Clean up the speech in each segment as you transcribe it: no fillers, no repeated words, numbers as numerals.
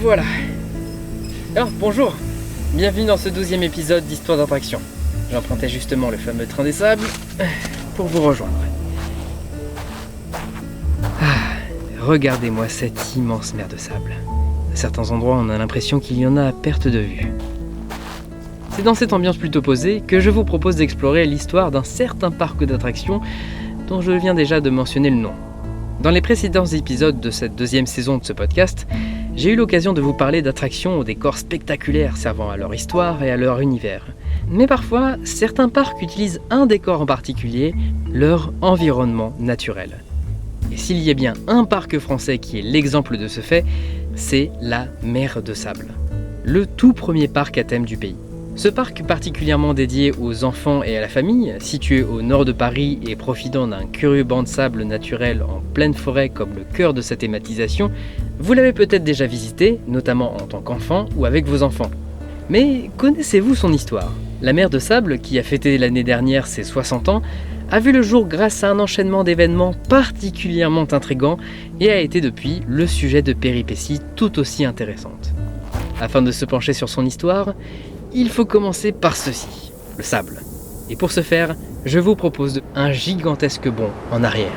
voilà. Alors, bonjour. Bienvenue dans ce 12e épisode d'Histoire d'attraction. J'empruntais justement le fameux train des sables pour vous rejoindre. Regardez-moi cette immense mer de sable. À certains endroits, on a l'impression qu'il y en a à perte de vue. C'est dans cette ambiance plutôt posée que je vous propose d'explorer l'histoire d'un certain parc d'attractions dont je viens déjà de mentionner le nom. Dans les précédents épisodes de cette deuxième saison de ce podcast, j'ai eu l'occasion de vous parler d'attractions aux décors spectaculaires servant à leur histoire et à leur univers. Mais parfois, certains parcs utilisent un décor en particulier, leur environnement naturel. Et s'il y a bien un parc français qui est l'exemple de ce fait, c'est la Mer de Sable, le tout premier parc à thème du pays. Ce parc particulièrement dédié aux enfants et à la famille, situé au nord de Paris et profitant d'un curieux banc de sable naturel en pleine forêt comme le cœur de sa thématisation, vous l'avez peut-être déjà visité, notamment en tant qu'enfant ou avec vos enfants. Mais connaissez-vous son histoire ? La Mer de Sable, qui a fêté l'année dernière ses 60 ans, a vu le jour grâce à un enchaînement d'événements particulièrement intrigants et a été depuis le sujet de péripéties tout aussi intéressantes. Afin de se pencher sur son histoire, il faut commencer par ceci, le sable. Et pour ce faire, je vous propose un gigantesque bond en arrière.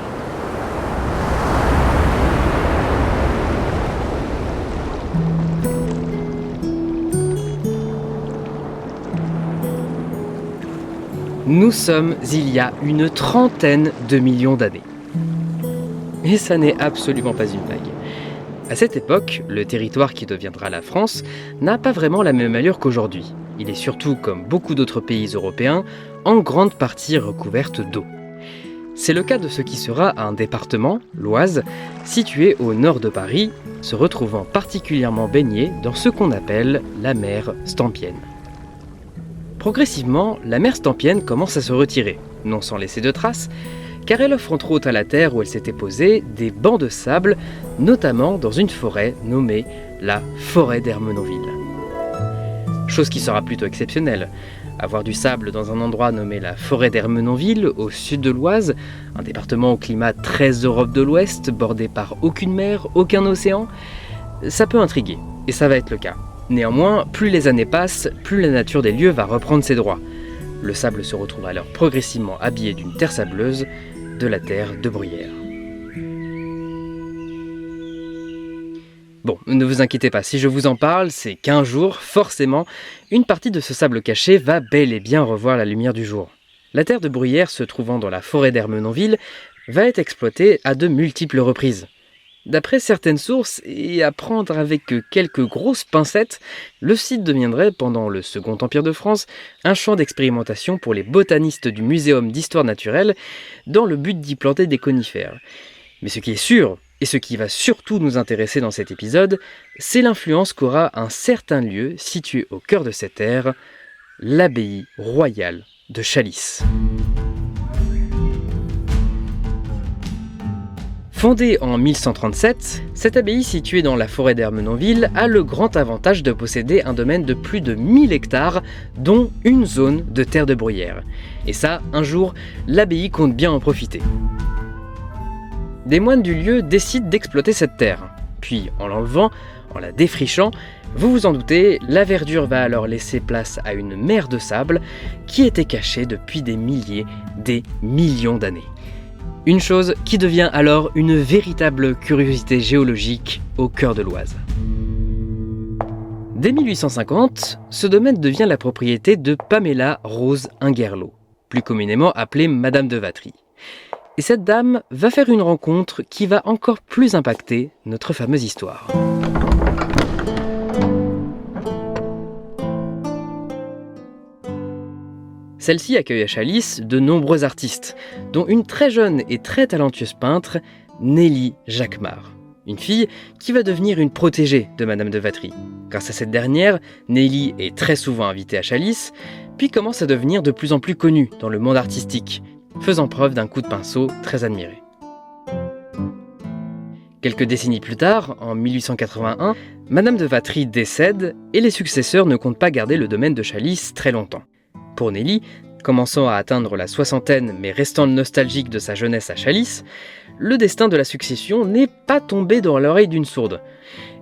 Nous sommes il y a une trentaine de millions d'années. Et ça n'est absolument pas une blague. À cette époque, le territoire qui deviendra la France n'a pas vraiment la même allure qu'aujourd'hui. Il est surtout, comme beaucoup d'autres pays européens, en grande partie recouverte d'eau. C'est le cas de ce qui sera un département, l'Oise, situé au nord de Paris, se retrouvant particulièrement baigné dans ce qu'on appelle la mer Stampienne. Progressivement, la mer Stampienne commence à se retirer, non sans laisser de traces, car elle offre entre autres à la terre où elle s'était posée des bancs de sable, notamment dans une forêt nommée la forêt d'Ermenonville. Chose qui sera plutôt exceptionnelle. Avoir du sable dans un endroit nommé la forêt d'Ermenonville, au sud de l'Oise, un département au climat très Europe de l'Ouest, bordé par aucune mer, aucun océan, ça peut intriguer, et ça va être le cas. Néanmoins, plus les années passent, plus la nature des lieux va reprendre ses droits. Le sable se retrouve alors progressivement habillé d'une terre sableuse, de la terre de bruyère. Bon, ne vous inquiétez pas, si je vous en parle, c'est qu'un jour, forcément, une partie de ce sable caché va bel et bien revoir la lumière du jour. La terre de bruyère se trouvant dans la forêt d'Ermenonville va être exploitée à de multiples reprises. D'après certaines sources, et à prendre avec quelques grosses pincettes, le site deviendrait, pendant le Second Empire de France, un champ d'expérimentation pour les botanistes du Muséum d'Histoire Naturelle, dans le but d'y planter des conifères. Mais ce qui est sûr, et ce qui va surtout nous intéresser dans cet épisode, c'est l'influence qu'aura un certain lieu situé au cœur de cette terre, l'abbaye royale de Chalice. Fondée en 1137, cette abbaye située dans la forêt d'Ermenonville a le grand avantage de posséder un domaine de plus de 1000 hectares, dont une zone de terre de bruyère. Et ça, un jour, l'abbaye compte bien en profiter. Des moines du lieu décident d'exploiter cette terre. Puis, en l'enlevant, en la défrichant, vous vous en doutez, la verdure va alors laisser place à une mer de sable qui était cachée depuis des milliers, des millions d'années. Une chose qui devient alors une véritable curiosité géologique au cœur de l'Oise. Dès 1850, ce domaine devient la propriété de Pamela Rose Ingerlo, plus communément appelée Madame de Vatry. Et cette dame va faire une rencontre qui va encore plus impacter notre fameuse histoire. Celle-ci accueille à Chalice de nombreux artistes, dont une très jeune et très talentueuse peintre, Nelly Jacquemart. Une fille qui va devenir une protégée de Madame de Vatry. Grâce à cette dernière, Nelly est très souvent invitée à Chalice, puis commence à devenir de plus en plus connue dans le monde artistique, faisant preuve d'un coup de pinceau très admiré. Quelques décennies plus tard, en 1881, Madame de Vatry décède et les successeurs ne comptent pas garder le domaine de Chalice très longtemps. Pour Nelly, commençant à atteindre la soixantaine mais restant nostalgique de sa jeunesse à Chalice, le destin de la succession n'est pas tombé dans l'oreille d'une sourde.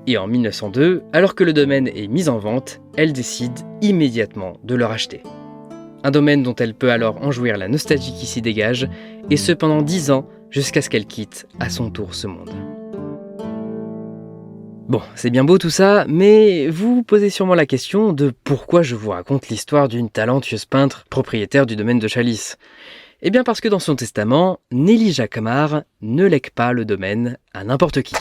Et en 1902, alors que le domaine est mis en vente, elle décide immédiatement de le racheter. Un domaine dont elle peut alors enjouir la nostalgie qui s'y dégage, et ce pendant 10 ans, jusqu'à ce qu'elle quitte à son tour ce monde. Bon, c'est bien beau tout ça, mais vous vous posez sûrement la question de pourquoi je vous raconte l'histoire d'une talentueuse peintre propriétaire du domaine de Chalice. Eh bien parce que dans son testament, Nelly Jacquemart ne lègue pas le domaine à n'importe qui.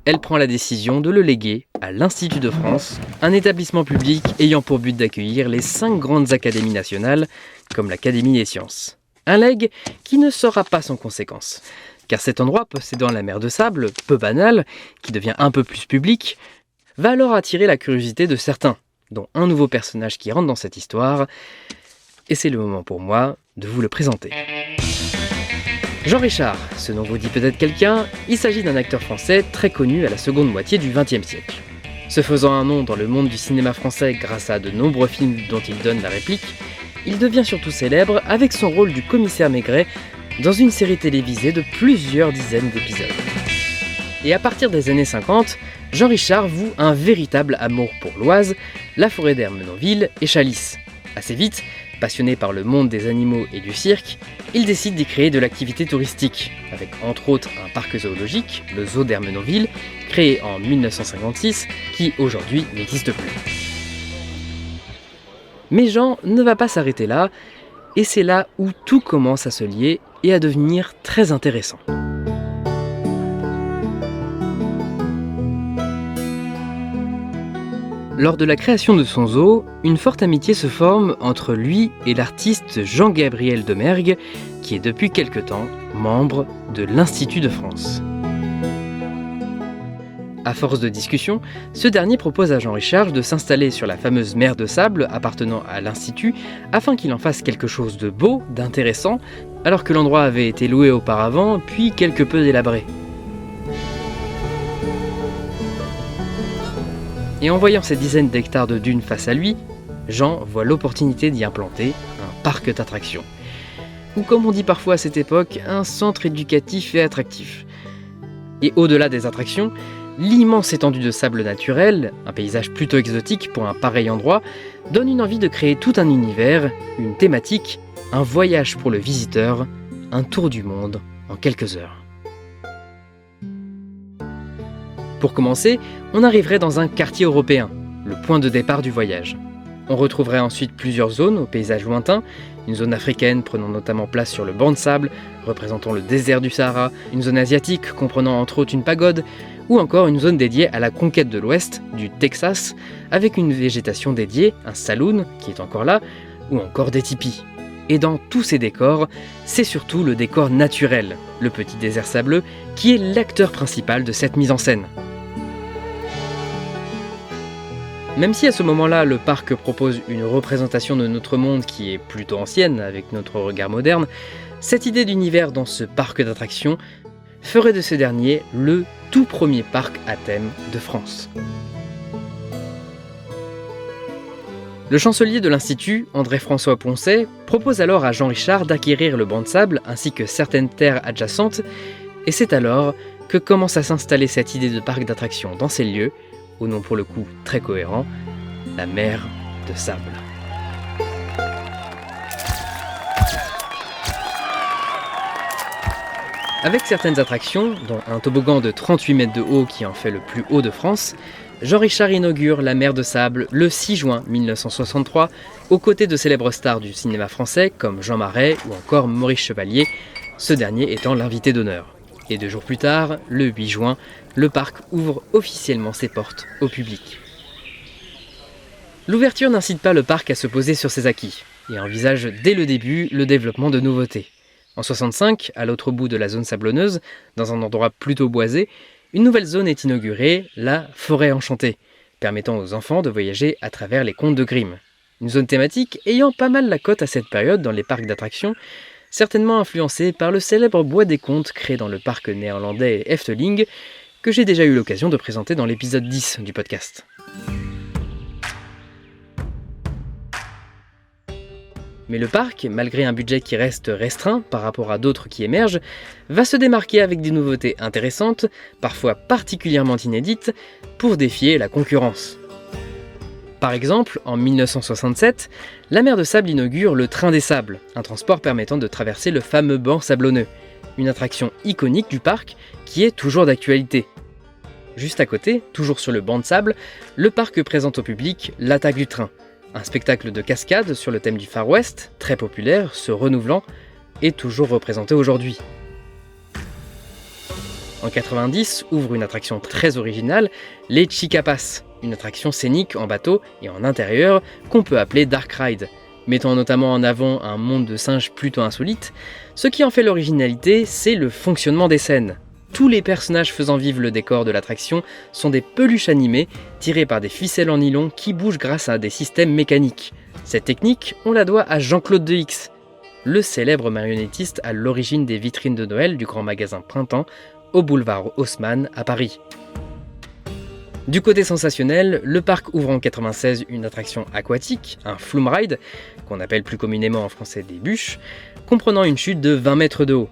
Elle prend la décision de le léguer à l'Institut de France, un établissement public ayant pour but d'accueillir les 5 grandes académies nationales, comme l'Académie des sciences. Un legs qui ne sera pas sans conséquence, car cet endroit possédant la mer de sable, peu banale, qui devient un peu plus public, va alors attirer la curiosité de certains, dont un nouveau personnage qui rentre dans cette histoire, et c'est le moment pour moi de vous le présenter. Jean Richard, ce nom vous dit peut-être quelqu'un, il s'agit d'un acteur français très connu à la seconde moitié du XXe siècle. Se faisant un nom dans le monde du cinéma français grâce à de nombreux films dont il donne la réplique, il devient surtout célèbre avec son rôle du commissaire Maigret dans une série télévisée de plusieurs dizaines d'épisodes. Et à partir des années 50, Jean Richard voue un véritable amour pour l'Oise, la forêt d'Ermenonville et Chalice. Assez vite, passionné par le monde des animaux et du cirque, il décide d'y créer de l'activité touristique, avec entre autres un parc zoologique, le zoo d'Ermenonville, créé en 1956, qui aujourd'hui n'existe plus. Mais Jean ne va pas s'arrêter là, et c'est là où tout commence à se lier et à devenir très intéressant. Lors de la création de son zoo, une forte amitié se forme entre lui et l'artiste Jean-Gabriel Demergue, qui est depuis quelque temps membre de l'Institut de France. À force de discussion, ce dernier propose à Jean Richard de s'installer sur la fameuse mer de sable appartenant à l'Institut afin qu'il en fasse quelque chose de beau, d'intéressant, alors que l'endroit avait été loué auparavant, puis quelque peu délabré. Et en voyant ces dizaines d'hectares de dunes face à lui, Jean voit l'opportunité d'y implanter un parc d'attractions. Ou comme on dit parfois à cette époque, un centre éducatif et attractif. Et au-delà des attractions, l'immense étendue de sable naturel, un paysage plutôt exotique pour un pareil endroit, donne une envie de créer tout un univers, une thématique, un voyage pour le visiteur, un tour du monde en quelques heures. Pour commencer, on arriverait dans un quartier européen, le point de départ du voyage. On retrouverait ensuite plusieurs zones au paysage lointain, une zone africaine prenant notamment place sur le banc de sable, représentant le désert du Sahara, une zone asiatique comprenant entre autres une pagode, ou encore une zone dédiée à la conquête de l'Ouest, du Texas, avec une végétation dédiée, un saloon qui est encore là, ou encore des tipis. Et dans tous ces décors, c'est surtout le décor naturel, le petit désert sableux, qui est l'acteur principal de cette mise en scène. Même si à ce moment-là, le parc propose une représentation de notre monde qui est plutôt ancienne, avec notre regard moderne, cette idée d'univers dans ce parc d'attractions ferait de ce dernier le tout premier parc à thème de France. Le chancelier de l'Institut, André-François Poncet, propose alors à Jean Richard d'acquérir le banc de sable ainsi que certaines terres adjacentes, et c'est alors que commence à s'installer cette idée de parc d'attractions dans ces lieux, au nom pour le coup très cohérent, la mer de sable. Avec certaines attractions, dont un toboggan de 38 mètres de haut qui en fait le plus haut de France, Jean Richard inaugure la mer de sable le 6 juin 1963, aux côtés de célèbres stars du cinéma français comme Jean Marais ou encore Maurice Chevalier, ce dernier étant l'invité d'honneur. Et 2 jours plus tard, le 8 juin, le parc ouvre officiellement ses portes au public. L'ouverture n'incite pas le parc à se poser sur ses acquis, et envisage dès le début le développement de nouveautés. En 65, à l'autre bout de la zone sablonneuse, dans un endroit plutôt boisé, une nouvelle zone est inaugurée, la Forêt Enchantée, permettant aux enfants de voyager à travers les contes de Grimm. Une zone thématique ayant pas mal la cote à cette période dans les parcs d'attractions, certainement influencée par le célèbre Bois des Contes créé dans le parc néerlandais Efteling, que j'ai déjà eu l'occasion de présenter dans l'épisode 10 du podcast. Mais le parc, malgré un budget qui reste restreint par rapport à d'autres qui émergent, va se démarquer avec des nouveautés intéressantes, parfois particulièrement inédites, pour défier la concurrence. Par exemple, en 1967, la mer de Sable inaugure le Train des Sables, un transport permettant de traverser le fameux banc sablonneux, une attraction iconique du parc qui est toujours d'actualité. Juste à côté, toujours sur le banc de sable, le parc présente au public l'attaque du train, un spectacle de cascade sur le thème du Far West, très populaire, se renouvelant, et toujours représenté aujourd'hui. En 90, ouvre une attraction très originale, les Chicapas, une attraction scénique en bateau et en intérieur qu'on peut appeler Dark Ride, mettant notamment en avant un monde de singes plutôt insolite. Ce qui en fait l'originalité, c'est le fonctionnement des scènes. Tous les personnages faisant vivre le décor de l'attraction sont des peluches animées tirées par des ficelles en nylon qui bougent grâce à des systèmes mécaniques. Cette technique, on la doit à Jean-Claude Dehix, le célèbre marionnettiste à l'origine des vitrines de Noël du grand magasin Printemps au boulevard Haussmann à Paris. Du côté sensationnel, le parc ouvre en 96 une attraction aquatique, un flume ride, qu'on appelle plus communément en français des bûches, comprenant une chute de 20 mètres de haut.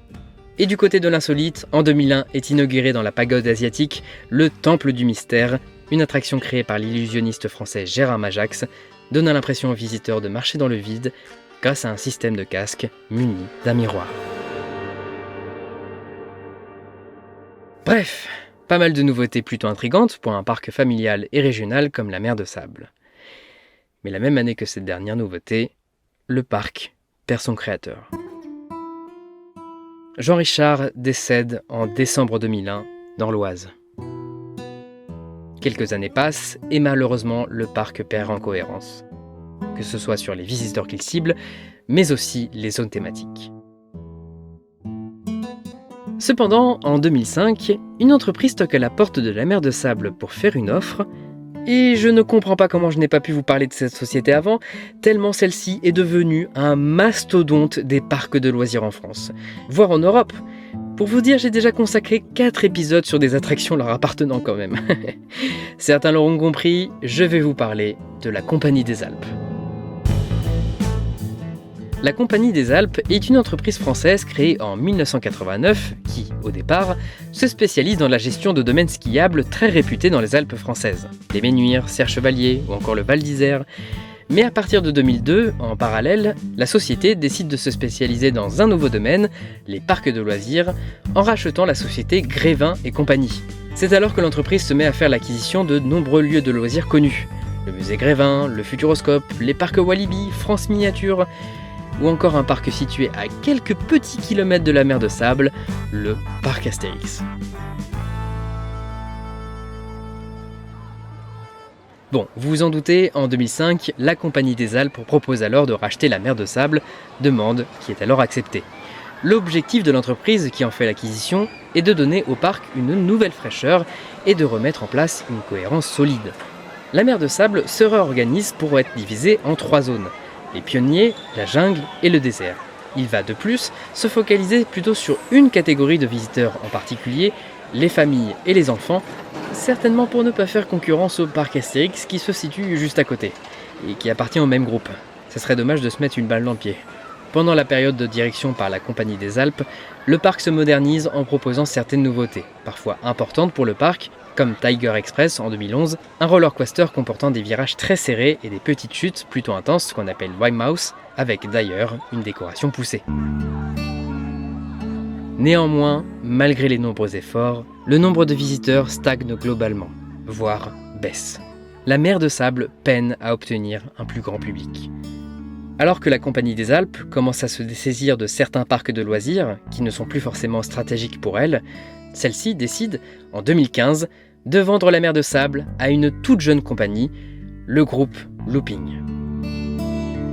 Et du côté de l'insolite, en 2001 est inauguré dans la pagode asiatique le Temple du Mystère, une attraction créée par l'illusionniste français Gérard Majax, donnant l'impression aux visiteurs de marcher dans le vide grâce à un système de casque muni d'un miroir. Bref, pas mal de nouveautés plutôt intrigantes pour un parc familial et régional comme la mer de Sable. Mais la même année que cette dernière nouveauté, le parc perd son créateur. Jean Richard décède en décembre 2001 dans l'Oise. Quelques années passent et malheureusement le parc perd en cohérence, que ce soit sur les visiteurs qu'il cible, mais aussi les zones thématiques. Cependant, en 2005, une entreprise toque à la porte de la mer de Sable pour faire une offre, et je ne comprends pas comment je n'ai pas pu vous parler de cette société avant, tellement celle-ci est devenue un mastodonte des parcs de loisirs en France, voire en Europe. Pour vous dire, j'ai déjà consacré 4 épisodes sur des attractions leur appartenant quand même. Certains l'auront compris, je vais vous parler de la Compagnie des Alpes. La Compagnie des Alpes est une entreprise française créée en 1989 qui, au départ, se spécialise dans la gestion de domaines skiables très réputés dans les Alpes françaises, les Ménuires, Serre-Chevalier ou encore le Val d'Isère. Mais à partir de 2002, en parallèle, la société décide de se spécialiser dans un nouveau domaine, les parcs de loisirs, en rachetant la société Grévin et compagnie. C'est alors que l'entreprise se met à faire l'acquisition de nombreux lieux de loisirs connus. Le musée Grévin, le Futuroscope, les parcs Walibi, France Miniature, ou encore un parc situé à quelques petits kilomètres de la mer de Sable, le parc Astérix. Bon, vous vous en doutez, en 2005, la Compagnie des Alpes propose alors de racheter la mer de Sable, demande qui est alors acceptée. L'objectif de l'entreprise qui en fait l'acquisition est de donner au parc une nouvelle fraîcheur et de remettre en place une cohérence solide. La mer de Sable se réorganise pour être divisée en 3 zones. Les pionniers, la jungle et le désert. Il va de plus se focaliser plutôt sur une catégorie de visiteurs en particulier, les familles et les enfants, certainement pour ne pas faire concurrence au parc Astérix qui se situe juste à côté, et qui appartient au même groupe. Ce serait dommage de se mettre une balle dans le pied. Pendant la période de direction par la Compagnie des Alpes, le parc se modernise en proposant certaines nouveautés, parfois importantes pour le parc, comme Tiger Express en 2011, un roller coaster comportant des virages très serrés et des petites chutes plutôt intenses qu'on appelle Wild avec d'ailleurs une décoration poussée. Néanmoins, malgré les nombreux efforts, le nombre de visiteurs stagne globalement, voire baisse. La mer de Sable peine à obtenir un plus grand public. Alors que la Compagnie des Alpes commence à se dessaisir de certains parcs de loisirs, qui ne sont plus forcément stratégiques pour elle, celle-ci décide, en 2015, de vendre la mer de Sable à une toute jeune compagnie, le groupe Looping.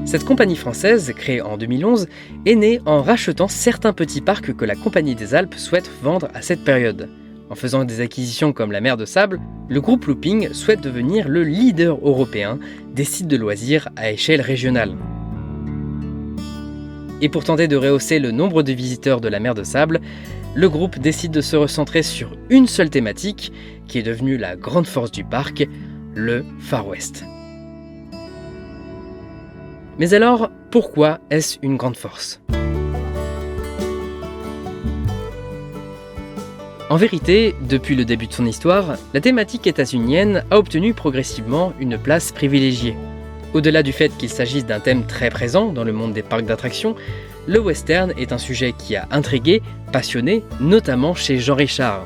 Cette compagnie française, créée en 2011, est née en rachetant certains petits parcs que la Compagnie des Alpes souhaite vendre à cette période. En faisant des acquisitions comme la mer de Sable, le groupe Looping souhaite devenir le leader européen des sites de loisirs à échelle régionale. Et pour tenter de rehausser le nombre de visiteurs de la mer de Sable, le groupe décide de se recentrer sur une seule thématique, qui est devenue la grande force du parc, le Far West. Mais alors, pourquoi est-ce une grande force ? En vérité, depuis le début de son histoire, la thématique états-unienne a obtenu progressivement une place privilégiée. Au-delà du fait qu'il s'agisse d'un thème très présent dans le monde des parcs d'attractions, le western est un sujet qui a intrigué, passionné, notamment chez Jean Richard.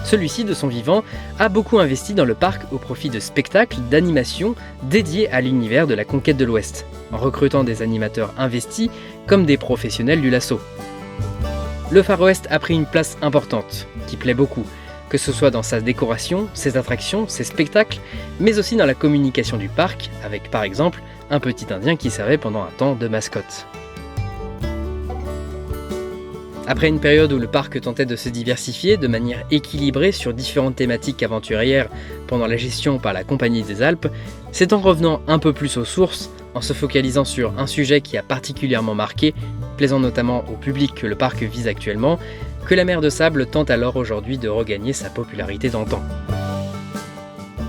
Celui-ci, de son vivant, a beaucoup investi dans le parc au profit de spectacles d'animation dédiés à l'univers de la conquête de l'Ouest, en recrutant des animateurs investis comme des professionnels du lasso. Le Far West a pris une place importante, qui plaît beaucoup, que ce soit dans sa décoration, ses attractions, ses spectacles, mais aussi dans la communication du parc, avec par exemple un petit Indien qui servait pendant un temps de mascotte. Après une période où le parc tentait de se diversifier de manière équilibrée sur différentes thématiques aventurières pendant la gestion par la Compagnie des Alpes, c'est en revenant un peu plus aux sources, en se focalisant sur un sujet qui a particulièrement marqué, plaisant notamment au public que le parc vise actuellement, que la mer de sable tente alors aujourd'hui de regagner sa popularité d'antan.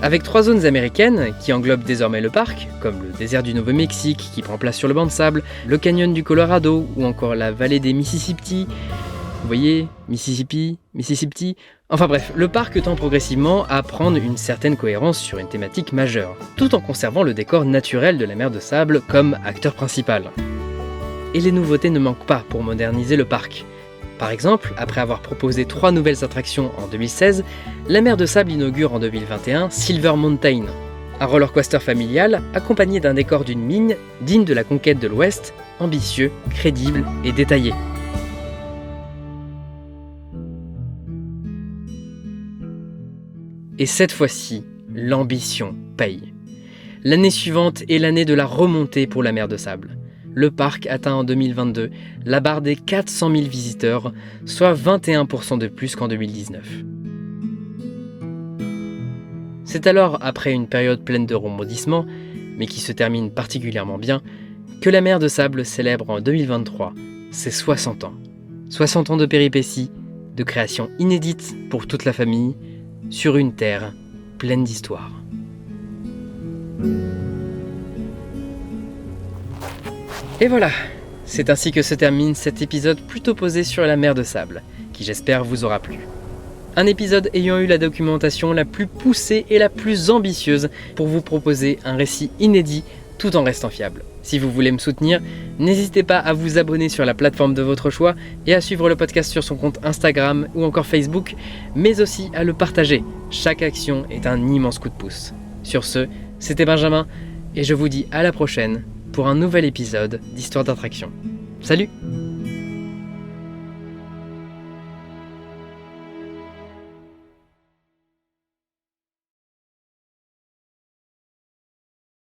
Avec 3 zones américaines qui englobent désormais le parc, comme le désert du Nouveau-Mexique qui prend place sur le banc de sable, le canyon du Colorado ou encore la vallée des Mississippi, vous voyez, Mississippi, enfin bref, le parc tend progressivement à prendre une certaine cohérence sur une thématique majeure, tout en conservant le décor naturel de la mer de sable comme acteur principal. Et les nouveautés ne manquent pas pour moderniser le parc. Par exemple, après avoir proposé 3 nouvelles attractions en 2016, la mer de sable inaugure en 2021 Silver Mountain, un rollercoaster familial accompagné d'un décor d'une mine digne de la conquête de l'Ouest, ambitieux, crédible et détaillé. Et cette fois-ci, l'ambition paye. L'année suivante est l'année de la remontée pour la mer de sable. Le parc atteint en 2022 la barre des 400 000 visiteurs, soit 21% de plus qu'en 2019. C'est alors, après une période pleine de rebondissements, mais qui se termine particulièrement bien, que la mer de sable célèbre en 2023 ses 60 ans. 60 ans de péripéties, de créations inédites pour toute la famille, sur une terre pleine d'histoire. Et voilà, c'est ainsi que se termine cet épisode plutôt posé sur la mer de sable, qui j'espère vous aura plu. Un épisode ayant eu la documentation la plus poussée et la plus ambitieuse pour vous proposer un récit inédit tout en restant fiable. Si vous voulez me soutenir, n'hésitez pas à vous abonner sur la plateforme de votre choix et à suivre le podcast sur son compte Instagram ou encore Facebook, mais aussi à le partager. Chaque action est un immense coup de pouce. Sur ce, c'était Benjamin et je vous dis à la prochaine pour un nouvel épisode d'Histoire d'attraction. Salut!